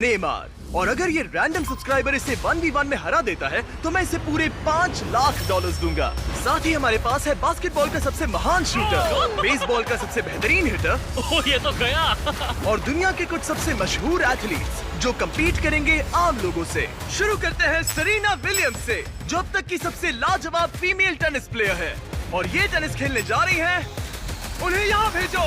Neymar. और अगर ये रैंडम सब्सक्राइबर इसे 1v1 में हरा देता है तो मैं इसे पूरे $5 लाख दूंगा। साथ ही हमारे पास है बास्केटबॉल का सबसे महान शूटर, बेसबॉल का सबसे बेहतरीन हिटर, ये तो गया। और दुनिया के कुछ सबसे मशहूर एथलीट्स जो कम्पीट करेंगे आम लोगों से। शुरू करते हैं सेरेना विलियम्स से, जो अब तक की सबसे लाजवाब फीमेल टेनिस प्लेयर है और ये टेनिस खेलने जा रही है। उन्हें यहाँ भेजो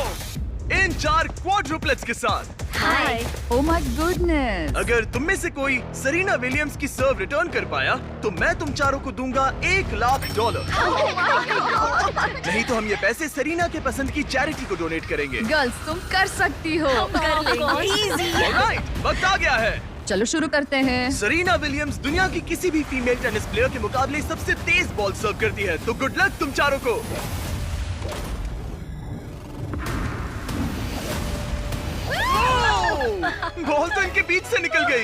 इन 4 क्वाड्रुपलेट्स के साथ। हाय। Oh my goodness. अगर तुम में से कोई सेरेना विलियम्स की सर्व रिटर्न कर पाया तो मैं तुम चारों को दूंगा $1 लाख। नहीं तो हम ये पैसे सेरेना के पसंद की चैरिटी को डोनेट करेंगे। गर्ल्स तुम कर सकती हो। ऑलराइट, वक्त आ गया है। चलो शुरू करते हैं। सेरेना विलियम्स दुनिया की किसी भी फीमेल टेनिस प्लेयर के मुकाबले सबसे तेज बॉल सर्व करती है, तो गुड लक तुम चारों को। बॉल तो इनके बीच से निकल गई।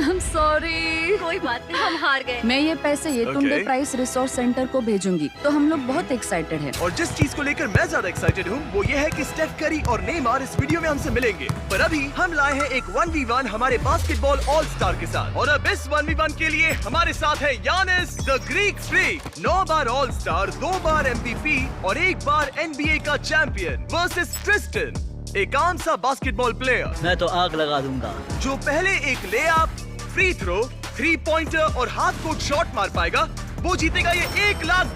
I'm sorry। कोई बात नहीं, हम हार गए। मैं ये पैसे ये तुम Okay. प्राइस रिसोर्स सेंटर को भेजूंगी। तो हम लोग बहुत एक्साइटेड हैं। और जिस चीज को लेकर मैं ज्यादा एक्साइटेड हूँ वो ये है कि स्टेफ करी और नेमार इस वीडियो में हमसे मिलेंगे। पर अभी हम लाए हैं एक 1v1 हमारे बास्केटबॉल ऑल स्टार के साथ। और अब इस 1v1 के लिए हमारे साथ है Yannis the Greek freak, 9 bar all star, 2 bar MVP और 1 बार NBA का चैंपियन, वर्सेस ट्रिस्टन, एक आम सा बास्केटबॉल प्लेयर मैं तो आग लगा दूंगा। जो पहले एक लेअप, फ्री थ्रो, 3 पॉइंटर और हाफ कोर्ट शॉट मार पाएगा, वो जीतेगा ये $1 लाख।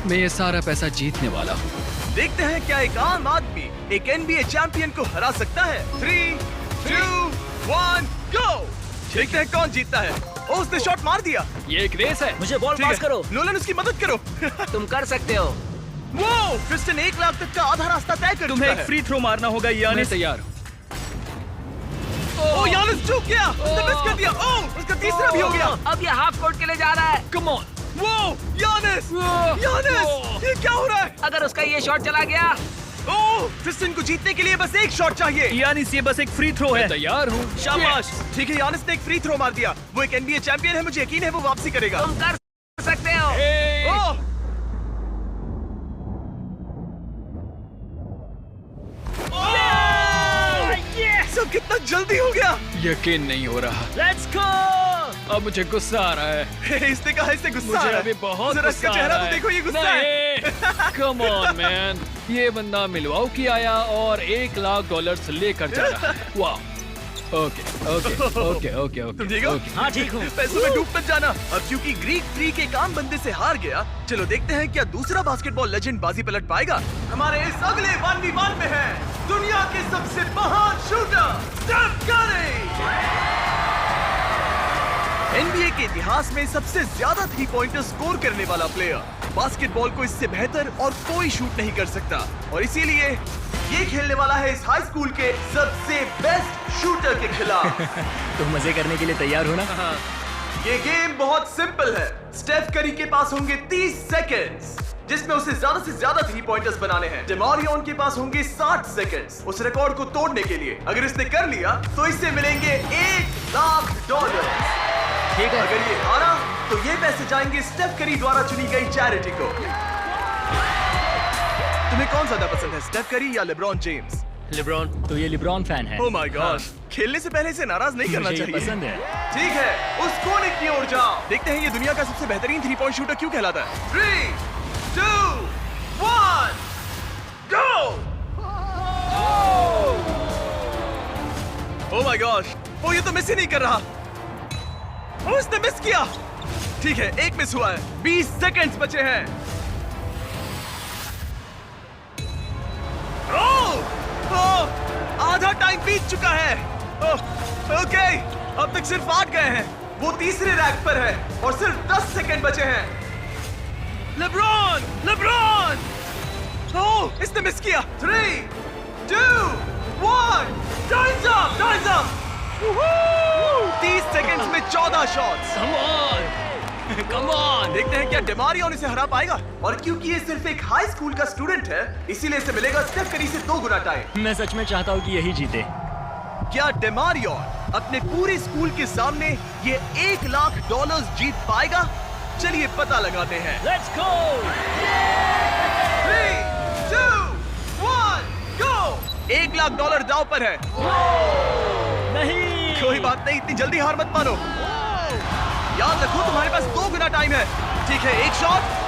मैं ये सारा पैसा जीतने वाला हूँ। देखते हैं क्या एक आम आदमी एक NBA चैंपियन को हरा सकता है। 3, 2, 1, गो। देखते हैं कौन जीतता है। ओ, उसने शॉट मार दिया। ये एक रेस है। मुझे बॉल ठीक पास है। करो। नोलन उसकी मदद करो। तुम कर सकते हो। वो क्रिस्टन $1 लाख तक का आधा रास्ता तय कर तुम्हें चुका एक है। फ्री थ्रो मारना होगा मैं यानिस। तैयार हूँ। ओ, यानिस चूक गया। उसने मिस कर दिया। ओ, उसका तीसरा भी हो गया। अब ये हाफ कोर्ट के लिए जा रहा है। Come on. वो यानिस, यानिस, ये क्या हो रहा है? अगर उसका ये शॉट चला गया। ओ, क्रिस्टन को जीतने के लिए बस एक शॉट चाहिए। यानिस, ये बस एक फ्री थ्रो है। तैयार हूँ। शाबाश। ठीक है, यानिस ने एक फ्री थ्रो मार दिया। वो एक NBA चैंपियन है, मुझे यकीन है वो वापसी करेगा। तुम कर सकते हो। ओह! सब कितना जल्दी हो गया। यकीन नहीं हो रहा। Let's go. अब मुझे गुस्सा आ रहा है। इसने कहा इससे गुस्सा आ मुझे रहा है। अभी बहुत जरा गुस्सा इसका आ चेहरा रहा तो है। देखो, ये गुस्सा है। Come on man. ये बंदा मिलवाकी आया और $1 लाख लेकर जा रहा है। वाह। ओके ओके ओके ओके तुम ओके ठीक हो? ओके। हाँ ठीक हूँ। पैसों में डूब मत जाना। अब क्योंकि ग्रीक फ्रीक एक आम बंदे से हार गया, चलो देखते हैं क्या दूसरा बास्केटबॉल लेजेंड बाजी पलट पाएगा। हमारे इस अगले 1v1 में है दुनिया के सबसे महान शूटर स्टेफ करी। NBA के इतिहास में सबसे ज्यादा 3 पॉइंटर स्कोर करने वाला प्लेयर। बास्केटबॉल को इससे बेहतर और कोई शूट नहीं कर सकता और इसीलिए ये खेलने वाला है इस हाई स्कूल के सबसे बेस्ट शूटर के खिलाफ। तुम मजे करने के लिए तैयार हो ना? ये गेम बहुत सिंपल है। स्टेफ करी के पास होंगे 30 सेकंड्स, जिसमें उसे ज्यादा से ज्यादा 3 पॉइंटर्स बनाने हैं। डेमारियन के पास होंगे 60 सेकंड्स उस रिकॉर्ड को तोड़ने के लिए। अगर इसने कर लिया तो इससे मिलेंगे $1 लाख। ठीक है। अगर ये हारा तो ये पैसे जाएंगे स्टेफ करी द्वारा चुनी गई चैरिटी को। तुम्हें कौन ज्यादा पसंद है, स्टेफ करी या लेब्रॉन जेम्स? लिब्रॉन। तो ये लिब्रॉन फैन है। ओह माय गॉड, खेलने से पहले इसे नाराज नहीं करना मुझे ये चाहिए। पसंद है। ठीक है, उस कोने की ओर जाओ। देखते हैं ये दुनिया का सबसे बेहतरीन 3 पॉइंट शूटर क्यों कहलाता है। 3, 2, 1, गो। ओह माय गॉश, ओ ये तो मिस ही नहीं कर रहा। ओ, इसने मिस किया। ठीक है, एक मिस हुआ है। 20 सेकंड्स बचे हैं। आधा टाइम बीत चुका है। ओके, अब तक सिर्फ 8 गए हैं। वो तीसरे रैक पर है और सिर्फ 10 सेकंड बचे हैं। LeBron, LeBron! ओह, इसने मिस किया। 3, 2, 1, times up, times up. 30 seconds में 14 shots. Come on. Come on. देखते हैं क्या डेमारियन इसे हरा पाएगा। और क्योंकि ये सिर्फ एक हाई स्कूल का स्टूडेंट है, इसीलिए इसे मिलेगा स्टेफ करी से 2 गुना टाइम। मैं सच में चाहता हूँ कि यही जीते। क्या डेमारियन अपने पूरे स्कूल के सामने ये $1 लाख जीत पाएगा? चलिए पता लगाते हैं। Let's go. 3, 2, 1, गो। $1 लाख दांव पर है। नहीं। कोई बात नहीं, इतनी जल्दी हार मत मानो। याद रखो तुम्हारे पास 2 गुना टाइम है। ठीक है, एक शॉट।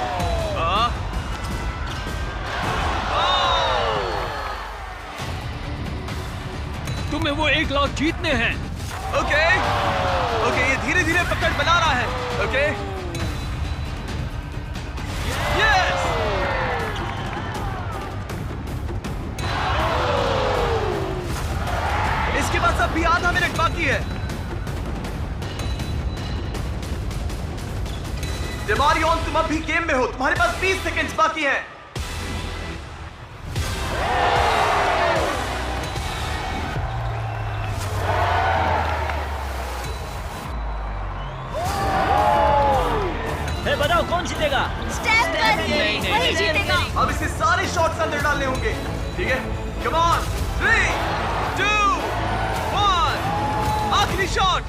तुम्हें वो 1 लाख जीतने हैं। ओके, ये धीरे धीरे पकड़ बना रहा है। Okay, yes. इसके पास अब भी आधा मिनट बाकी है। डेमारियन, तुम अब भी गेम में हो। तुम्हारे पास 20 सेकंड्स बाकी हैं। बताओ कौन जीतेगा? वही जीतेगा। अब इसे सारे शॉट्स अंदर डालने होंगे। ठीक है, कम ऑन। 3, 2, 1, आखिरी शॉट।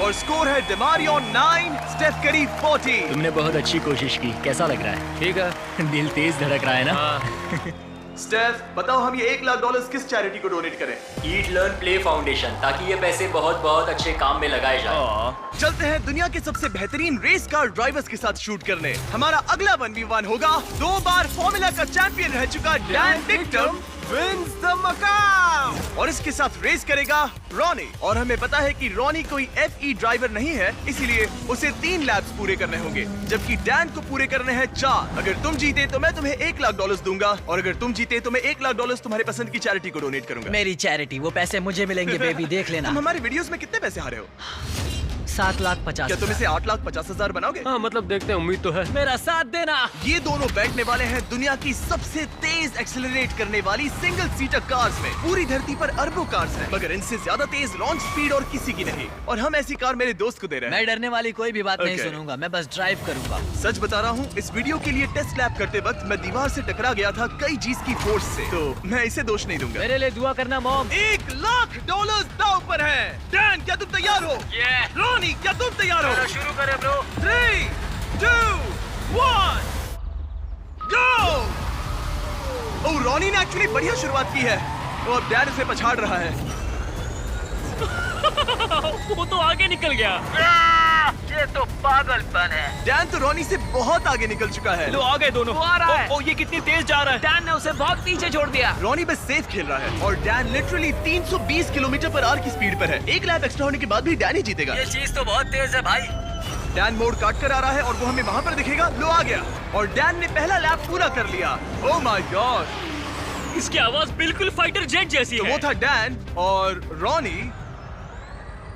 और स्कोर है डेमारियन 9, स्टेफ करी 40। तुमने बहुत अच्छी कोशिश की। कैसा लग रहा है? ठीक है। दिल तेज धड़क रहा है ना? स्टेफ, बताओ हम ये $1 लाख किस चैरिटी को डोनेट करें? ईट लर्न प्ले फाउंडेशन, ताकि ये पैसे बहुत बहुत अच्छे काम में लगाए जाए। चलते हैं दुनिया के सबसे बेहतरीन रेस कार ड्राइवर्स के साथ शूट करने। हमारा अगला 1v1 होगा 2 बार फॉर्मूला का चैंपियन रह चुका डैन टिक्टम विंस द मकाम, और इसके साथ रेस करेगा रॉनी। और हमें पता है कि रॉनी कोई FE ड्राइवर नहीं है, इसीलिए उसे 3 लैप्स पूरे करने होंगे, जबकि डैन को पूरे करने हैं 4। अगर तुम जीते तो मैं तुम्हें $1 लाख दूंगा, और अगर तुम जीते तो मैं $1 लाख तुम्हारे पसंद की चैरिटी को डोनेट करूंगा। मेरी चैरिटी, वो पैसे मुझे मिलेंगे बेबी, देख लेना। तुम हमारे वीडियोस में कितने पैसे हारे हो? 7,50,000। क्या तुम इसे 8,50,000 बनाओगे? हाँ, मतलब देखते हैं, उम्मीद तो है। मेरा साथ देना। ये दोनों बैठने वाले हैं दुनिया की सबसे तेज एक्सेलरेट करने वाली सिंगल सीटर कार्स में। पूरी धरती पर अरबों कार्स हैं, मगर इनसे ज्यादा तेज लॉन्च स्पीड और किसी की नहीं। और हम ऐसी कार मेरे दोस्त को दे रहे हैं। मैं डरने वाली कोई भी बात नहीं Okay. सुनूंगा, मैं बस ड्राइव करूंगा। सच बता रहा हूँ, इस वीडियो के लिए टेस्ट लैब करते वक्त मैं दीवार से टकरा गया था कई G's की फोर्स से, तो मैं इसे दोष नहीं दूंगा। मेरे लिए दुआ करना मॉम। $1 लाख दांव पर है। डैन, क्या तुम तैयार हो? रॉनी, क्या तुम तैयार हो? शुरू करें ब्रो। 3, 2, 1, गो! ओह, रॉनी ने एक्चुअली बढ़िया शुरुआत की है। वो अब डैन उसे पछाड़ रहा है। वो तो आगे निकल गया। ये तो पागलपन है। डैन तो रॉनी से बहुत आगे निकल चुका है। लो आ गए दोनों। वो आ रहा है। ओ, ये कितनी तेज जा रहा है। डैन ने उसे बहुत पीछे छोड़ दिया। रॉनी बस सेफ खेल रहा है, और Dan literally 320 kilometre per hour की स्पीड पर है। 1 लैप एक्स्ट्रा होने के बाद भी डैन ही जीतेगा। ये चीज तो बहुत तेज है भाई। डैन मोड़ काट कर आ रहा है, और वो हमें वहाँ पर दिखेगा। लो, आ गया, और डैन ने पहला लैप पूरा कर लिया। ओह माय गॉड, इसकी आवाज बिल्कुल फाइटर जेट जैसी तो है। वो था डैन, और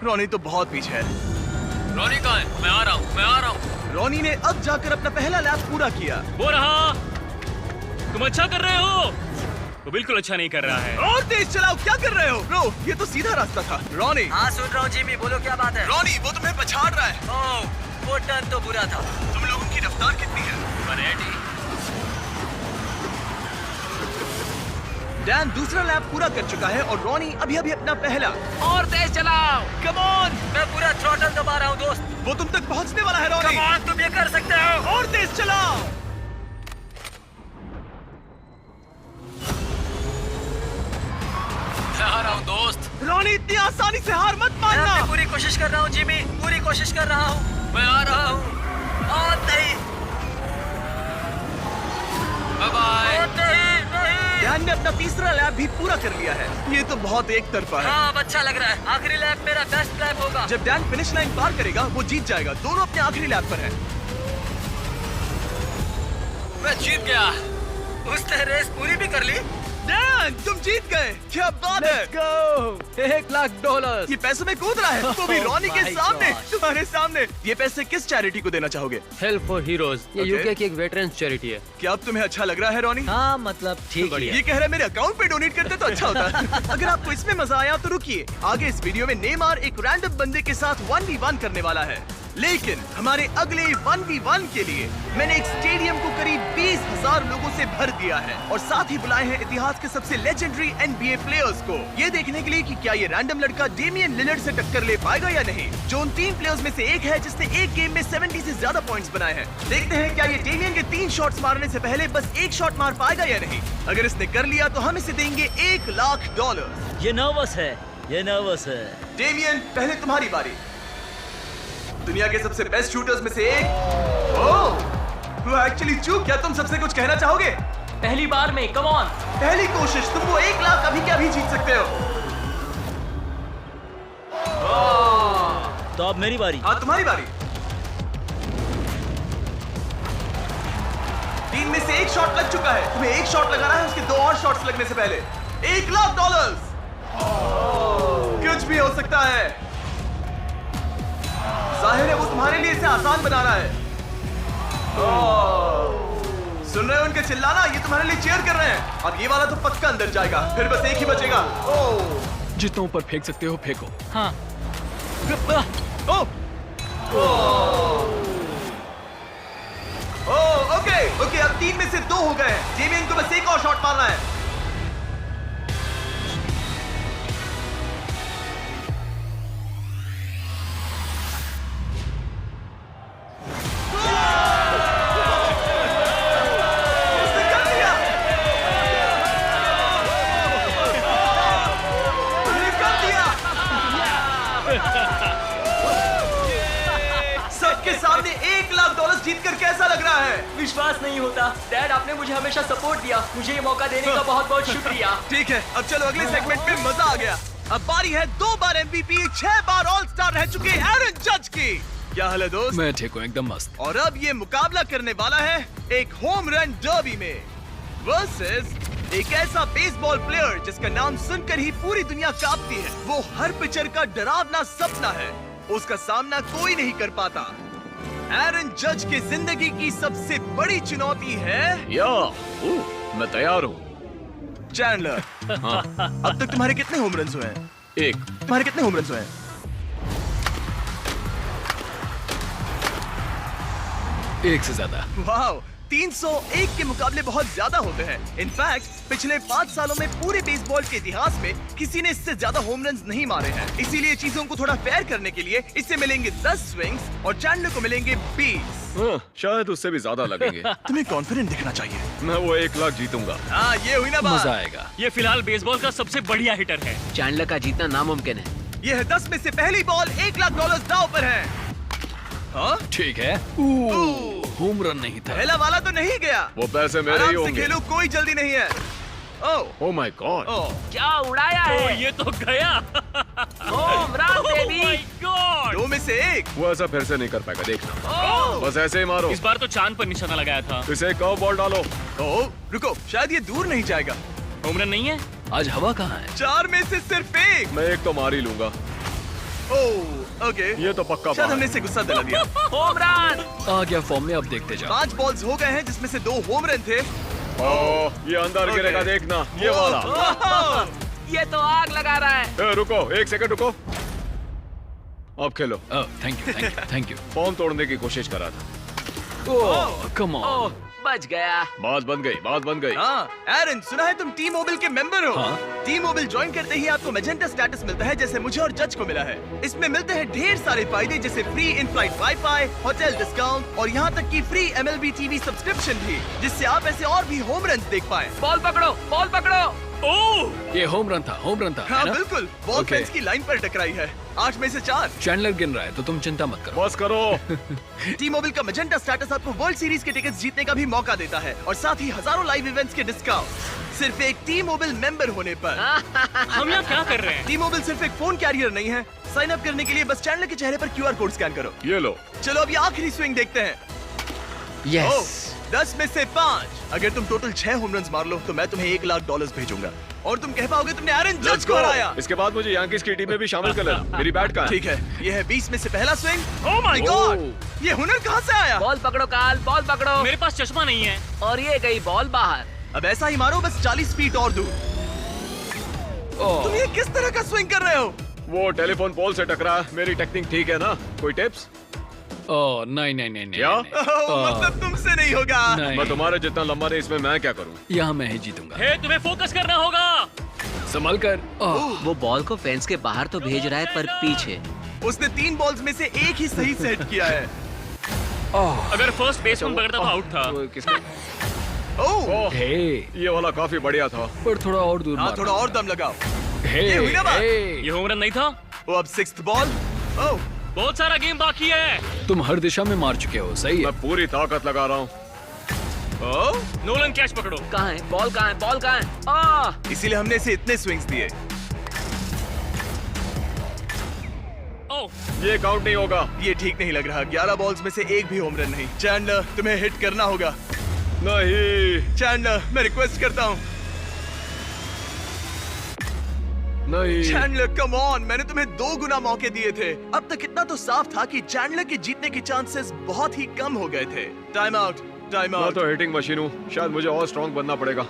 रॉनी तो बहुत पीछे है। रॉनी कहाँ है? मैं आ रहा हूँ। रॉनी ने अब जाकर अपना पहला लैप पूरा किया। वो रहा। तुम अच्छा कर रहे हो। वो बिल्कुल अच्छा नहीं कर रहा है। और तेज चलाओ, क्या कर रहे हो? ब्रो, ये तो सीधा रास्ता था। रॉनी, हाँ सुन रहा हूँ जिमी, बोलो क्या बात है? रॉनी, वो तुम्हें पछाड़ रहा है। ओह, वो टर्न तो बुरा था। तुम लोगों की रफ्तार कितनी है? 180। डैन दूसरा लैप पूरा कर चुका है, और रॉनी अभी अपना पहला। और तेज चलाओ। कम ऑन, मैं पूरा थ्रॉटल दबा रहा हूँ दोस्त। वो तुम तक पहुंचने वाला है रॉनी। Come on, तुम ये कर सकते हो। और तेज चलाओ। मैं आ रहा हूँ दोस्त। रॉनी, इतनी आसानी से हार मत मैं मानना। अपनी पूरी कोशिश कर रहा हूँ जिमी, पूरी कोशिश कर रहा हूँ। मैं आ रहा हूँ। और नहीं, बाय। और नहीं। डैन ने अपना तीसरा लैप भी पूरा कर लिया है। ये तो बहुत एक तरफा है। हाँ, अब अच्छा लग रहा है। आखिरी लैप मेरा बेस्ट लैप होगा। जब डैन फिनिश लाइन पार करेगा, वो जीत जाएगा। दोनों अपने आखिरी लैप पर हैं। मैं जीत गया। उसने रेस पूरी भी कर ली। डैन, तुम जीत गए। क्या बात है। $1 लाख। ये पैसों में कूद रहा है, वो भी Oh रॉनी के my सामने, God. तुम्हारे सामने। ये पैसे किस चैरिटी को देना चाहोगे? Help for heroes. ये Okay. यूके की एक वेटरन्स चैरिटी है। क्या अब तुम्हें अच्छा लग रहा है रॉनी? हाँ, मतलब ठीक ही ये है। कह रहा है मेरे अकाउंट पे डोनेट करते तो अच्छा होता। अगर आपको इसमें मजा आया तो रुकिए, आगे इस वीडियो में नेमार एक रैंडम बंदे के साथ 1v1 करने वाला है। लेकिन हमारे अगले 1v1 के लिए मैंने एक स्टेडियम को करीब 20,000 लोगों से भर दिया है और साथ ही बुलाए हैं इतिहास के सबसे लेजेंडरी NBA प्लेयर्स को, ये देखने के लिए कि क्या ये रैंडम लड़का डेमियन लिलर्ड से टक्कर ले पाएगा या नहीं, जो उन 3 प्लेयर्स में से एक है जिसने एक गेम में 70 से ज्यादा पॉइंट्स बनाए हैं। देखते हैं क्या ये डेमियन के 3 शॉट्स मारने से पहले बस एक शॉट मार पाएगा या नहीं। अगर इसने कर लिया तो हम इसे देंगे $1,00,000। ये नर्वस है, ये नर्वस है। डेमियन, पहले तुम्हारी बारी। दुनिया के सबसे बेस्ट शूटर्स में से एक। ओह, एक्चुअली चूक, क्या तुम सबसे कुछ कहना चाहोगे? पहली बार में, कम ऑन। पहली कोशिश, तुम वो 1,00,000 अभी क्या भी जीत सकते हो। तो अब मेरी बारी। हाँ, तुम्हारी बारी। 3 में से एक शॉट लग चुका है, तुम्हें एक शॉट लगाना है उसके 2 और शॉट्स लगने से पहले। $1,00,000। कुछ भी हो सकता है। जाहिर है वो तुम्हारे लिए इसे आसान बना रहा है। सुन रहे हो उनके चिल्लाना? ये तुम्हारे लिए चीयर कर रहे हैं। अब ये वाला तो पक्का अंदर जाएगा, फिर बस एक ही बचेगा। जितना ऊपर फेंक सकते हो फेंको। हाँ। ओके, अब 3 में से 2 हो गए हैं। डेमियन को बस एक और शॉट मारना है। उसने कर दिया। उसने कर दिया। सबके सामने $1,00,000 जीतकर कैसा लग रहा है? विश्वास नहीं होता। डैड, आपने मुझे हमेशा सपोर्ट दिया। मुझे ये मौका देने का बहुत बहुत शुक्रिया। ठीक है, अब चलो अगले सेगमेंट में मजा आ गया। अब बारी है 2 बार MVP, 6 बार ऑल स्टार रह चुके एरन जज की। क्या हाल है दोस्त? मैं ठीक हूँ, एकदम मस्त। और अब ये मुकाबला करने वाला है एक होम रन डर्बी में वर्सेस एक ऐसा बेसबॉल प्लेयर जिसका नाम सुनकर ही पूरी दुनिया कांपती है। वो हर पिचर का डरावना सपना है, उसका सामना कोई नहीं कर पाता। एरन जज की जिंदगी की सबसे बड़ी चुनौती है मैं तैयार हूँ। चैंडलर। अब तक तुम्हारे कितने होम रन्स हुए हैं? 1। तुम्हारे कितने होम रन्स हुए हैं? 1 से ज्यादा। वाह, 301 के मुकाबले बहुत ज्यादा होते हैं। इनफैक्ट पिछले 5 सालों में पूरे बेसबॉल के इतिहास में किसी ने इससे ज्यादा होम रन्स नहीं मारे हैं। इसीलिए चीजों को थोड़ा फेयर करने के लिए इससे मिलेंगे 10 स्विंग्स और चैंडलर को मिलेंगे 20। शायद उससे भी ज्यादा लगेंगे। तुम्हें कॉन्फिडेंट दिखना चाहिए। मैं वो 1,00,000 जीतूंगा। हाँ, ये हुई ना बात। मजा आएगा। ये फिलहाल बेसबॉल का सबसे बढ़िया हिटर है। चैंडलर का जीतना नामुमकिन है। ये है 10 में से पहली बॉल, $1,00,000 दांव पर है। हाँ? ठीक है। होम रन नहीं था। पहला वाला तो नहीं गया। वो पैसे मेरे ही आराम से होंगे। खेलो, कोई जल्दी नहीं है। Oh my God. क्या उड़ाया ओ, है? ये तो गया। Home run Oh baby. my God! 2 में से 1। वो ऐसा फिर से नहीं कर पाएगा, देखना। ओह, बस ऐसे ही मारो। इस बार तो चांद पर निशाना लगाया था। इसे कर्व बॉल डालो। रुको, शायद ये दूर नहीं जाएगा। होम रन नहीं है? आज हवा कहाँ है? 4 में से सिर्फ 1। मैं एक तो मार ही लूंगा। ओके, ये तो पक्का शायद बात हमने है। इसे गुस्सा दिला दिया। Home run. आ गया फॉर्म में, अब देखते जाओ। 5 बॉल्स हो गए हैं जिसमें से 2 होम रन थे। ये अंदर गिरेगा, देखना। ये वाला। ये तो आग लगा रहा है। रुको, 1 सेकंड रुको। अब खेलो। Thank you, thank you, thank you. Form तोड़ने की कोशिश कर रहा था। ओह, कम ओह, ऑन। बच गया। बात बन गई, बात बन गई। हाँ, एरन, सुना है तुम टी मोबाइल के मेंबर हो? हाँ। टी मोबाइल ज्वाइन करते ही आपको मैजेंटा स्टेटस मिलता है, जैसे मुझे और जज को मिला है। इसमें मिलते हैं ढेर सारे फायदे, जैसे free in flight wifi, hotel discount और यहाँ तक कि फ्री MLB टीवी सब्सक्रिप्शन भी, जिससे आप ऐसे और भी होम रन देख पाए। बॉल पकड़ो, बॉल पकड़ो। ओह, ये होम रन था, होम रन था। हाँ है ना? बिल्कुल, बॉल Okay. फेंस की लाइन पर टकराई है। 8 में से 4। चैंडलर गिन रहा है तो तुम चिंता मत करो। बस करो। टी मोबाइल का मैजेंटा स्टेटस आपको वर्ल्ड सीरीज के टिकट्स जीतने का भी मौका देता है और साथ ही हजारों लाइव इवेंट्स के डिस्काउंट सिर्फ एक टी मोबाइल मेंबर होने पर। हम यहाँ क्या कर रहे हैं? टी मोबाइल सिर्फ एक फोन कैरियर नहीं है। साइन अप करने के लिए बस चैनल के चेहरे पर QR कोड स्कैन करो। ये लो। चलो अब ये आखिरी स्विंग देखते हैं। यस। 10 में से 5। अगर तुम टोटल 6 होम रन्स मार लो तो मैं तुम्हें $1,00,000 भेजूंगा और तुम कह पाओगे तुमने एरन जज Let's को go। हराया। इसके बाद मुझे यांकीज की टीम में भी शामिल कर लेना। मेरी बैट कहाँ है? ठीक है, ये है 20 में से पहला swing. Oh my Oh। God, ये हुनर कहाँ से आया? बॉल पकड़ो काल, बॉल पकड़ो। मेरे पास चश्मा नहीं है। और ये गई बॉल बाहर। अब ऐसा ही मारो, बस 40 फीट और दूर। तुम ये किस तरह का स्विंग कर रहे हो? वो टेलीफोन पोल से टकरा। मेरी टेक्निक ठीक है ना? कोई टिप्स? ओह नहीं नहीं नहीं नहीं क्या? नहीं। मतलब तुमसे नहीं होगा। नहीं। मैं तुम्हारे जितना लंबा नहीं, इसमें मैं क्या करूं? यहाँ मैं ही जीतूंगा। हे, तुम्हें फोकस करना होगा। संभल कर। ओह, वो बॉल को फेंस के बाहर तो भेज रहा है पर पीछे। उसने 3 बॉल्स में से एक ही सही सेट किया है। अगर फर्स्ट बेसमैन पकड़ता तो आउट था। वो किसने? ओह, हे, ये वाला काफी बढ़िया था। पर थोड़ा और दूर हाँ मारना। थोड़ा और दम लगाओ। हे, ये हुई ना बात? हे, ये होम रन नहीं था। वो अब 6th बॉल। ओह, बहुत सारा गेम बाकी है। तुम हर दिशा में मार चुके हो, सही है। मैं पूरी ताकत लगा रहा हूँ। ओह, नोलन कैच पकड़ो। कहाँ है बॉल? कहाँ है बॉल? कहाँ है? इसीलिए हमने इसे इतने स्विंग्स दिए। ओह, ये काउंट नहीं होगा। ये ठीक नहीं लग रहा। 11 बॉल्स में से एक भी होम रन नहीं। चैंडलर, तुम्हें हिट करना होगा। नहीं, चैंडलर, मैं रिक्वेस्ट करता हूँ। नहीं। चैंडलर, कम ऑन, मैंने तुम्हें 2 गुना मौके दिए थे। अब तक इतना तो साफ था कि चैंडलर के जीतने के चांसेस बहुत ही कम हो गए थे। टाइम आउट, टाइम मैं आउट। तो हिटिंग मशीन हूँ। शायद मुझे और स्ट्रॉन्ग बनना पड़ेगा।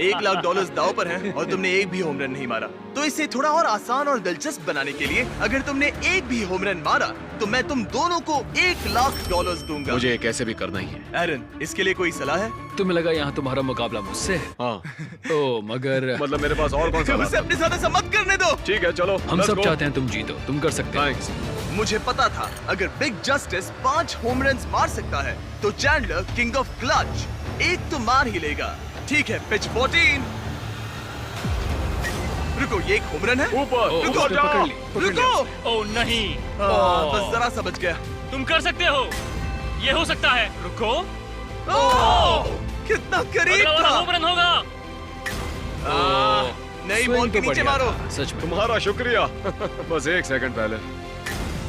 $1 लाख दाव पर हैं और तुमने एक भी होम रन नहीं मारा। तो इसे थोड़ा और आसान और दिलचस्प बनाने के लिए अगर तुमने एक भी होम रन मारा तो मैं तुम दोनों को $1 लाख दूंगा। मुझे ये कैसे भी करना ही है। एरन, इसके लिए कोई सलाह है? तुम्हें लगा यहाँ तुम्हारा मुकाबला मुझसे है? हाँ, ओह, मगर मतलब मेरे पास और कौन सा उसे रास्ता? अपने साथ ऐसा मत करने दो। ठीक है, चलो। हम let's सब go. चाहते हैं तुम जीतो, तुम कर सकते हो। थैंक्स। मुझे पता था अगर बिग जस्टिस 5 होम रन मार सकता है तो चैंडलर किंग ऑफ क्लच एक तो मार ही लेगा। ठीक है, पिच 14। रुको, ये एक होम रन है। ऊपर, ओह, रुको, उसने पकड़ ली, पकड़ लिया रुको। उसने। ओह नहीं। बस जरा सा बच गया। तुम कर सकते हो। ये हो सकता है। रुको। कितना करीब अगला वाला था। होम रन होगा। नई स्विंग बॉल के तो नीचे बढ़िया मारो। था, सच में। तुम्हारा शुक्रिया। बस 1 सेकंड पहले।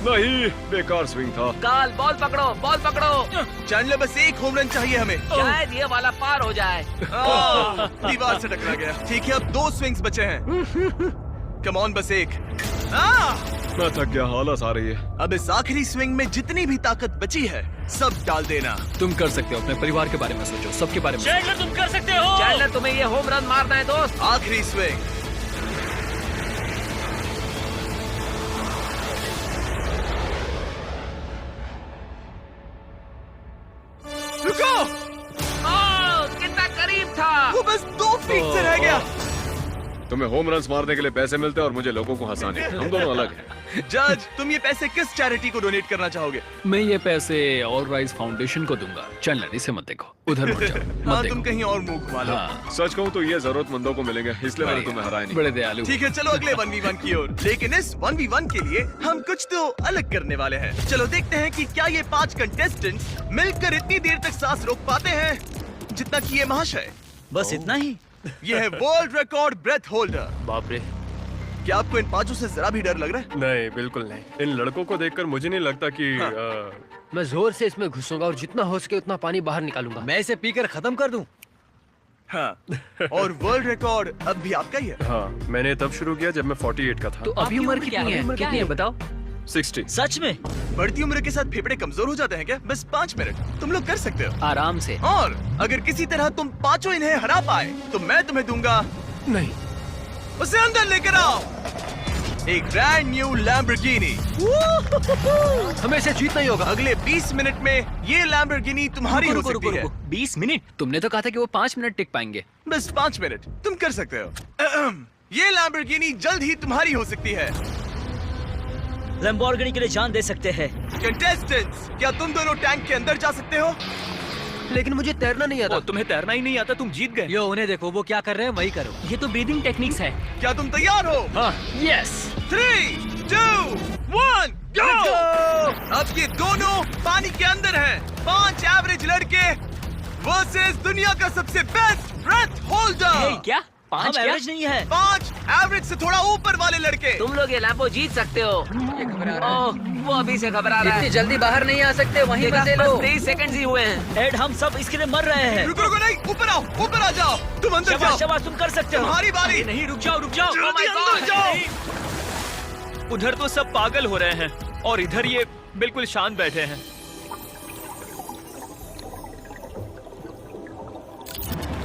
नहीं, बेकार स्विंग था। काल, बॉल पकड़ो, बॉल पकड़ो। चैंडलर, बस एक होम रन चाहिए हमें। शायद ये वाला पार हो जाए। दीवार से टकरा गया। ठीक है, अब 2 स्विंग्स बचे हैं। कम ऑन, बस एक। मैं थक गया, आलस आ रही है। अब इस आखिरी स्विंग में जितनी भी ताकत बची है सब डाल देना। तुम कर सकते हो। अपने परिवार के बारे में सोचो, सबके बारे में सोचो। चैंडलर, तुम कर सकते हो। चैंडलर, तुम्हें ये होम रन मारना है दोस्त। आखिरी स्विंग। रुको, कितना करीब था। वो बस 2 फीट से रह गया। तुम्हें होम रन्स मारने के लिए पैसे मिलते हैं और मुझे लोगों को हंसाने। हम दोनों अलग हैं। जज, तुम ये पैसे किस चैरिटी को डोनेट करना चाहोगे? मैं ये पैसे और राइज फाउंडेशन को दूंगा। चैंडलर, इसे मत देखो, उधर मुड़ जाओ, मत हाँ, देखो। तुम कहीं और मुंह घुमा लो। हाँ, सच कहूँ तो ये जरूरतमंदों को मिलेंगे, इसलिए मैंने तुम्हें हराया नहीं। बड़े दयालु। ठीक है, चलो अगले 1v1 की ओर। लेकिन इस 1v1 के लिए हम कुछ तो अलग करने वाले हैं। चलो देखते हैं कि क्या ये 5 कंटेस्टेंट्स मिलकर इतनी देर तक सांस रोक पाते हैं जितना कि ये महाशय। बस इतना ही? ये है वर्ल्ड रिकॉर्ड ब्रेथ होल्डर। बाप रे। क्या आपको इन 5 से जरा भी डर लग रहा है? नहीं, बिल्कुल नहीं। इन लड़कों को देखकर मुझे नहीं लगता कि मैं जोर से इसमें घुसूंगा और जितना हो सके उतना पानी बाहर निकालूंगा। मैं इसे पीकर खत्म कर दूं। हाँ, और वर्ल्ड रिकॉर्ड अब भी आपका ही है। हाँ, मैंने तब शुरू किया जब मैं 48 का था। तो अभी उम्र कितनी है? कितनी है बताओ? 60। सच में? बढ़ती उम्र के साथ फेफड़े कमजोर हो जाते हैं क्या? बस 5 मिनट, तुम लोग कर सकते हो। आराम से। और अगर किसी तरह तुम 5 इन्हें हरा पाए तो मैं तुम्हें दूंगा। नहीं, उसे अंदर लेकर आओ। एक ब्रांड न्यू लैम्बोर्गिनी। हमें इसे जीतना ही होगा। अगले 20 मिनट में ये लैम्बोर्गिनी तुम्हारी हो रुको, सकती रुको, है। रुको। 20 मिनट? तुमने तो कहा था कि वो 5 मिनट टिक पाएंगे। बस 5 मिनट, तुम कर सकते हो। ये लैम्बोर्गिनी जल्द ही तुम्हारी हो सकती है। लैम्बोर्गिनी के लिए जान दे सकते हैं। कंटेस्टेंट्स, क्या तुम दोनों टैंक के अंदर जा सकते हो? लेकिन मुझे तैरना नहीं आता। तुम्हें तैरना ही नहीं आता, तुम जीत गए। यो, उन्हें देखो, वो क्या कर रहे हैं वही करो। ये तो ब्रीदिंग टेक्निक्स है। क्या तुम तैयार हो? हाँ, यस। 3, 2, 1, गो! अब ये दोनों पानी के अंदर हैं। 5 एवरेज लड़के वर्सेस दुनिया का सबसे बेस्ट ब्रेथ होल्डर। क्या 5 हम क्या? एवरेज नहीं है। 5 एवरेज से थोड़ा ऊपर वाले लड़के। तुम लोग ये लैम्बो जीत सकते हो। ओह, वो अभी से घबरा रहा है। इतनी जल्दी बाहर नहीं आ सकते, वहीं देखा, बसे बस लो। 23 सेकंड ही हुए हैं। एड, हम सब इसके लिए मर रहे हैं। रुको रुको, नहीं, ऊपर आओ, ऊपर आ जाओ। तुम अंदर शाबाश, जाओ, शाबाश, तुम कर सकते हो। तुम्हारी बारी। नहीं, रुक जाओ, रुक जाओ। जल्दी अंदर जाओ। उधर तो सब पागल हो रहे हैं और इधर ये बिल्कुल शांत बैठे हैं।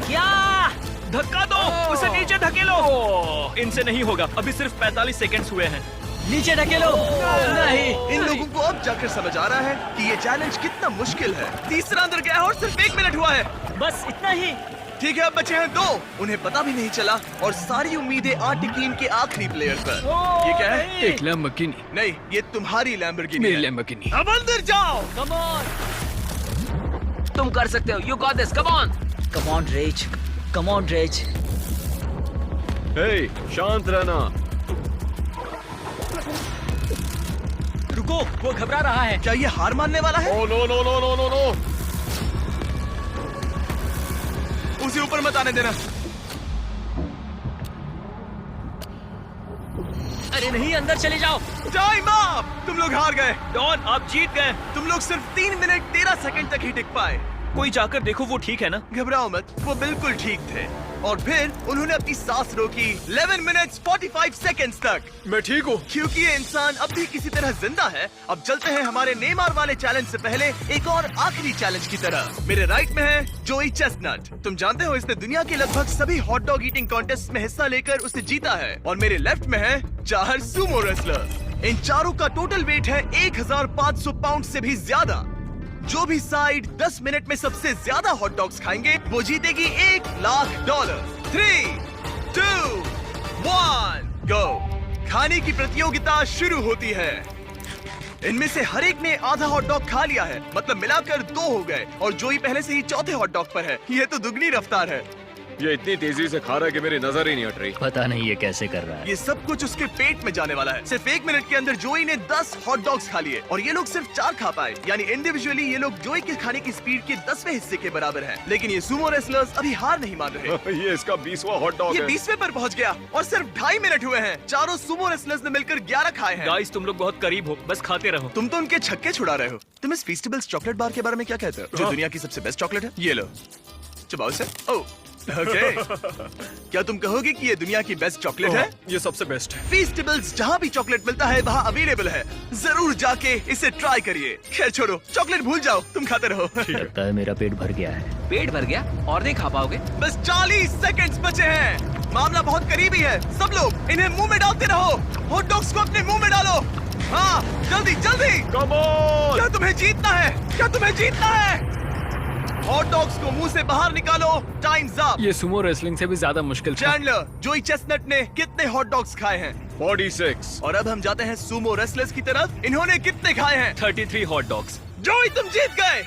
क्या? धक्का दो, उसे नीचे धकेलो। इनसे नहीं होगा, अभी सिर्फ 45 सेकंड्स हुए हैं। नीचे ढकेलो। नहीं। इन लोगों को अब जाकर समझ आ रहा है कि ये चैलेंज कितना मुश्किल है। तीसरा अंदर गया है और सिर्फ 1 मिनट हुआ है। बस इतना ही। ठीक है, अब बचे हैं 2। उन्हें पता भी नहीं चला और सारी उम्मीदें आ टिकी इनके आखिरी प्लेयर पर। ये क्या है? एक लैम्बोर्गिनी। नहीं, ये तुम्हारी लैम्बोर्गिनी मेरी है। लैम्बोर्गिनी। अब अंदर जाओ। Come on. तुम कर सकते हो। You got this, come on. Come on Rage. Come on Rage. Hey, शांत रहना। रुको, वो घबरा रहा है। क्या ये हार मानने वाला है? Oh no no no no no no. उसे ऊपर मत आने देना। अरे नहीं, अंदर चले जाओ। Time up! तुम लोग हार गए। डॉन, आप जीत गए। तुम लोग सिर्फ 3 मिनट 13 सेकंड तक ही टिक पाए। कोई जाकर देखो, वो ठीक है ना? घबराओ मत, वो बिल्कुल ठीक थे। और फिर उन्होंने अपनी सांस रोकी 11 मिनट्स 45 सेकंड्स तक। मैं ठीक हूँ। क्योंकि ये इंसान अब भी किसी तरह जिंदा है। अब चलते हैं हमारे नेमार वाले चैलेंज से पहले एक और आखिरी चैलेंज की तरह। मेरे राइट में है जोई चेस्टनट। तुम जानते हो इसने दुनिया के लगभग सभी हॉट डॉग ईटिंग कॉन्टेस्ट में हिस्सा लेकर उसे जीता है। और मेरे लेफ्ट में है 4 सुमो रेसलर। इन चारों का टोटल वेट है 1500 पाउंड से भी ज्यादा। जो भी साइड 10 मिनट में सबसे ज्यादा हॉट डॉग्स खाएंगे वो जीतेगी $1,00,000। 3, 2, 1, गो। खाने की प्रतियोगिता शुरू होती है। इनमें से हर एक ने आधा हॉट डॉग खा लिया है, मतलब मिलाकर 2 हो गए। और जोई पहले से ही चौथे हॉट डॉग पर है। ये तो दुगनी रफ्तार है। ये इतनी तेजी से खा रहा है कि मेरी नजर ही नहीं हट रही। पता नहीं ये कैसे कर रहा है। ये सब कुछ उसके पेट में जाने वाला है। सिर्फ 1 मिनट के अंदर जोई ने 10 हॉट डॉग्स खा लिए और ये लोग सिर्फ 4 खा पाए। यानी इंडिविजुअली ये लोग जोई के खाने की स्पीड के 10वें हिस्से के बराबर हैं। लेकिन ये सुमो रेसलर्स अभी हार नहीं मान रहे। ये इसका 20वां हॉट डॉग ये है। 20वें पर पहुंच गया और सिर्फ 2.5 मिनट हुए हैं। चारों सुमो रेसलर्स ने मिलकर 11 खाए हैं। गाइस, तुम लोग बहुत करीब हो, बस खाते रहो। तुम तो उनके छक्के छुड़ा रहे हो। तुम इस फेस्टिवल्स चॉकलेट बार के बारे में क्या कहते हो, जो दुनिया की सबसे बेस्ट चॉकलेट है? ये लो, चबाओ इसे। ओह, ओके। क्या तुम कहोगे कि ये दुनिया की बेस्ट चॉकलेट है? ये सबसे बेस्ट है। फेस्टिवल्स जहाँ भी चॉकलेट मिलता है वहाँ अवेलेबल है। जरूर जाके इसे ट्राई करिए। खैर छोड़ो, चॉकलेट भूल जाओ, तुम खाते रहो। लगता है मेरा पेट भर गया है। पेट भर गया और नहीं खा पाओगे? बस 40 सेकंड्स बचे हैं। मामला बहुत करीबी है। सब लोग इन्हें मुंह में डालते रहो। हॉट डॉग्स को अपने मुंह में डालो। हाँ, जल्दी जल्दी। Come on. क्या तुम्हें जीतना है? क्या तुम्हें जीतना है? हॉट डॉग्स को मुंह से बाहर निकालो। Times up. ये सुमो रेसलिंग से भी ज्यादा मुश्किल था। चैंडलर, जोई चेस्टनट ने कितने हॉट डॉग्स खाए हैं? 46। और अब हम जाते हैं सुमो रेसलर्स की तरफ। इन्होंने कितने खाए हैं? 33 हॉट डॉग्स। जोई, तुम जीत गए।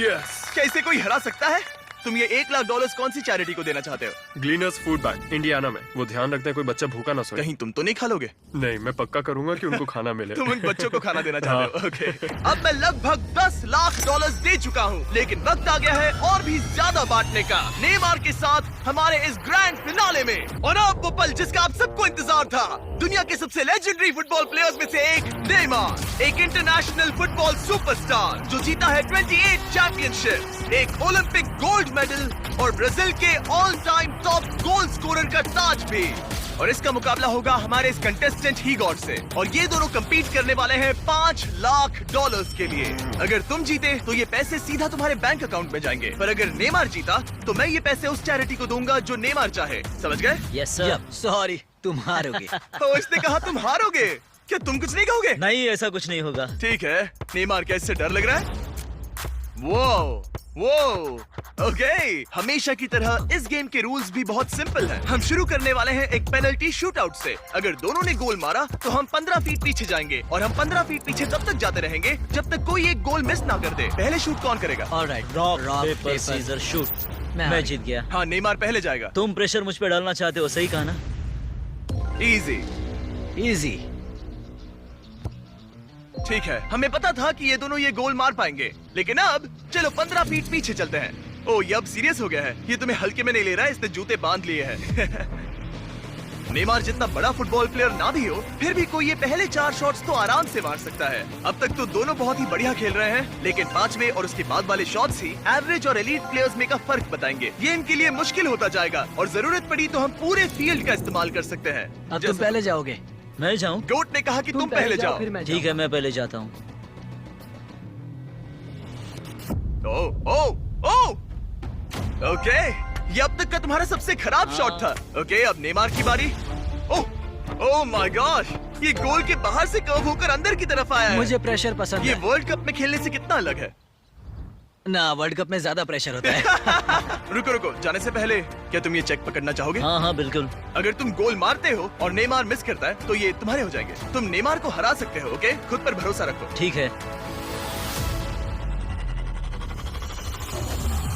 यस। क्या इसे कोई हरा सकता है? तुम ये $1,00,000 कौन सी चैरिटी को देना चाहते हो? ग्लीनर्स फूड बैंक, इंडियाना में। वो ध्यान रखते हैं कोई बच्चा भूखा ना सोए। कहीं तुम तो नहीं खा लोगे? नहीं, मैं पक्का करूंगा कि उनको खाना मिले। तुम उन बच्चों को खाना देना चाहते हो? ओके। अब मैं लगभग $10,00,000 दे चुका हूँ, लेकिन वक्त आ गया है और भी ज्यादा बांटने का। नेमार के साथ हमारे इस ग्रैंड फिनाले में। और अब वो पल जिसका आप सबको इंतजार था। दुनिया के सबसे लेजेंडरी फुटबॉल प्लेयर्स में से एक नेमार, एक इंटरनेशनल फुटबॉल सुपरस्टार जो जीता है 28 चैंपियनशिप्स, एक ओलंपिक गोल्ड मेडल और ब्राजील के all time top goal scorer का ताज भी। और इसका मुकाबला होगा हमारे इस कंटेस्टेंट हीगॉड से। और ये दोनों compete करने वाले हैं $5,00,000 के लिए। अगर तुम जीते तो ये पैसे सीधा तुम्हारे बैंक अकाउंट में जाएंगे, पर अगर नेमार जीता तो मैं ये पैसे उस चैरिटी को दूंगा जो नेमार चाहे। समझ गए? Yes sir. सॉरी, तुम हारोगे। तो इसने कहा तुम हारोगे। क्या तुम कुछ नहीं कहोगे? नहीं, ऐसा कुछ नहीं होगा। ठीक है। नेमार, क्या इससे डर लग रहा है? वो ओके। हमेशा की तरह इस गेम के रूल्स भी बहुत सिंपल हैं। हम शुरू करने वाले हैं एक पेनल्टी शूटआउट से। अगर दोनों ने गोल मारा तो हम 15 फीट पीछे जाएंगे और हम 15 फीट पीछे तब तक जाते रहेंगे जब तक कोई एक गोल मिस ना कर दे। पहले शूट कौन करेगा? Alright, rock paper scissor shoot. मैं जीत गया। हाँ, नेमार पहले जाएगा। तुम प्रेशर मुझ पे डालना चाहते हो, सही कहा ना? इजी। इजी। ठीक है, हमें पता था कि ये दोनों ये गोल मार पाएंगे, लेकिन अब चलो 15 फीट पीछे चलते हैं। ओह, ये अब सीरियस हो गया है। ये तुम्हें हल्के में नहीं ले रहा है, इसने जूते बांध लिए हैं। नेमार जितना बड़ा फुटबॉल प्लेयर ना भी हो, फिर भी कोई ये पहले 4 शॉट्स तो आराम से मार सकता है। अब तक तो दोनों बहुत ही बढ़िया खेल रहे हैं, लेकिन 5वें और उसके बाद वाले शॉट्स ही एवरेज और एलीट प्लेयर्स में का फर्क बताएंगे। ये इनके लिए मुश्किल होता जाएगा और जरूरत पड़ी तो हम पूरे फील्ड का इस्तेमाल कर सकते हैं। अब तुम पहले जाओगे? मैं जाऊं? गोट ने कहा कि तुम पहले जाओ। ठीक है, मैं पहले जाता हूँ। ओके, ये अब तक का तुम्हारा सबसे खराब शॉट था। ओके, अब नेमार की बारी। ओह माय गॉड, ये गोल के बाहर से कर्व होकर अंदर की तरफ आया है। मुझे प्रेशर पसंद ये है। वर्ल्ड कप में खेलने से कितना अलग है? ना, वर्ल्ड कप में ज्यादा प्रेशर होता है। रुको रुको, जाने से पहले क्या तुम ये चेक पकड़ना चाहोगे? हाँ हाँ बिल्कुल। अगर तुम गोल मारते हो और नेमार मिस करता है तो ये तुम्हारे हो जाएंगे। तुम नेमार को हरा सकते हो, ओके? खुद पर भरोसा रखो। ठीक है।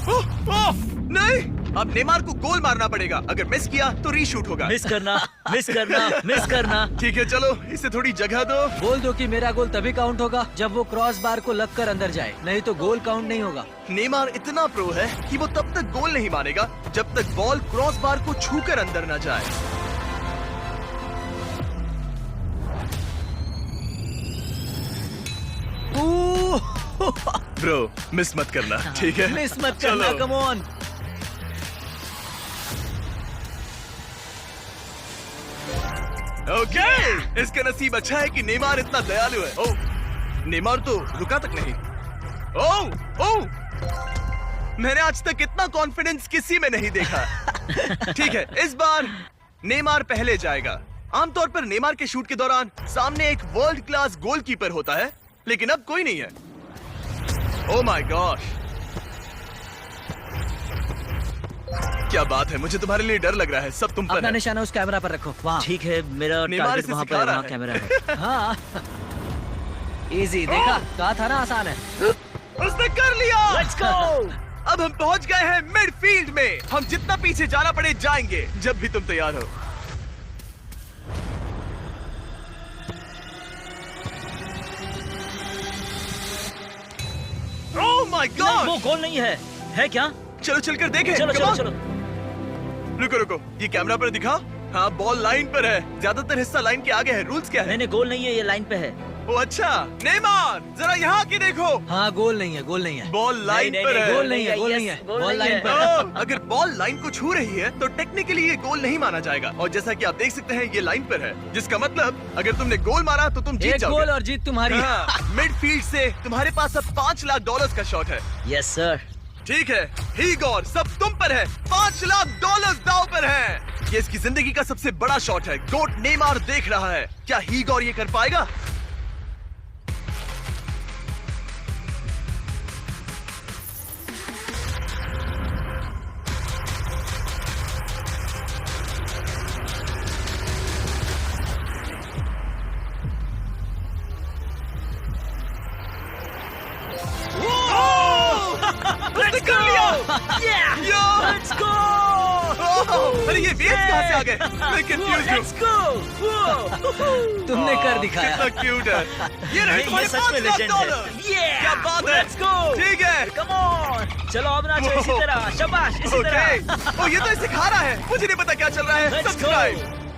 ओह, ओह, नहीं, अब नेमार को गोल मारना पड़ेगा। अगर मिस किया तो रीशूट होगा। मिस करना। ठीक है, चलो इसे थोड़ी जगह दो। बोल दो कि मेरा गोल तभी काउंट होगा जब वो क्रॉस बार को लगकर अंदर जाए, नहीं तो गोल काउंट नहीं होगा। नेमार इतना प्रो है कि वो तब तक गोल नहीं मारेगा जब तक बॉल क्रॉस बार को छूकर अंदर न जाए। ब्रो, मिस मत करना, ठीक है? मिस मत करना, कम ऑन। ओके, इसका नसीब अच्छा है कि नेमार इतना दयालु है। ओह, नेमार तो रुका तक नहीं। ओह, ओह, मैंने आज तक इतना कॉन्फिडेंस किसी में नहीं देखा। ठीक है, इस बार नेमार पहले जाएगा। आमतौर पर नेमार के शूट के दौरान सामने एक वर्ल्ड क्लास गोलकीपर होता है, लेकिन अब कोई नहीं है। ओह माय गॉड, क्या बात है, मुझे तुम्हारे लिए डर लग रहा है। सब तुम पर अपना है। निशाना उस कैमरा पर रखो। वहाँ। ठीक है, मेरा नेमार टारगेट इसे वहाँ सिखा पर रहा वहाँ है। कैमरा है। हाँ। इजी, देखा? कहा था ना आसान है। उसने कर लिया। Let's go! अब हम पहुंच गए हैं मिडफील्ड में। हम जितना पीछे जाना पड़े जाएंगे, जब भी तुम तैयार हो। ओह माय नहीं, गॉड, वो गोल नहीं है क्या? चलो चलकर देखें। चलो Come चलो on. चलो। रुको रुको, ये कैमरा पर दिखा। हाँ, बॉल लाइन पर है। ज्यादातर हिस्सा लाइन के आगे है। रूल्स क्या है? नहीं नहीं, गोल नहीं है, ये लाइन पे है। ओ अच्छा, नेमार जरा यहाँ की देखो। हाँ, गोल नहीं है, गोल नहीं है। बॉल लाइन नहीं, पर नहीं, है। गोल नहीं है, गोल Yes, नहीं है। गोल बॉल नहीं लाइन है। पर है। अगर बॉल लाइन को छू रही है तो टेक्निकली ये गोल नहीं माना जाएगा। और जैसा कि आप देख सकते हैं, ये लाइन पर है, जिसका मतलब अगर तुमने गोल मारा तो तुम जीत एक जाओगे। गोल और जीत तुम्हारी। हाँ, मिडफील्ड से तुम्हारे पास अब $5 लाख का शॉट है। Yes sir. ठीक है, हीगोर, सब तुम पर है। $5 लाख दांव पर है। ये इसकी जिंदगी का सबसे बड़ा शॉट है। गोट नेमार देख रहा है। क्या हीगोर ये कर पाएगा? उसने कर लिया। यो! Let's go! ओह, अरे ये वेव्स कहाँ से आ गए? मैं कंफ्यूज हूँ। Let's go! तुमने कर दिखाया। कितना क्यूट है। ये रहे ये तुम्हारे सच में $5 लाख। legend है। Yeah! क्या बात है। Let's go! ठीक है। Come on! चलो अब नाचो इसी तरह, शाबाश, इसी तरह। ओके, ओ ये तो सिखा रहा है। मुझे नहीं पता क्या चल रहा है। Let's subscribe. go!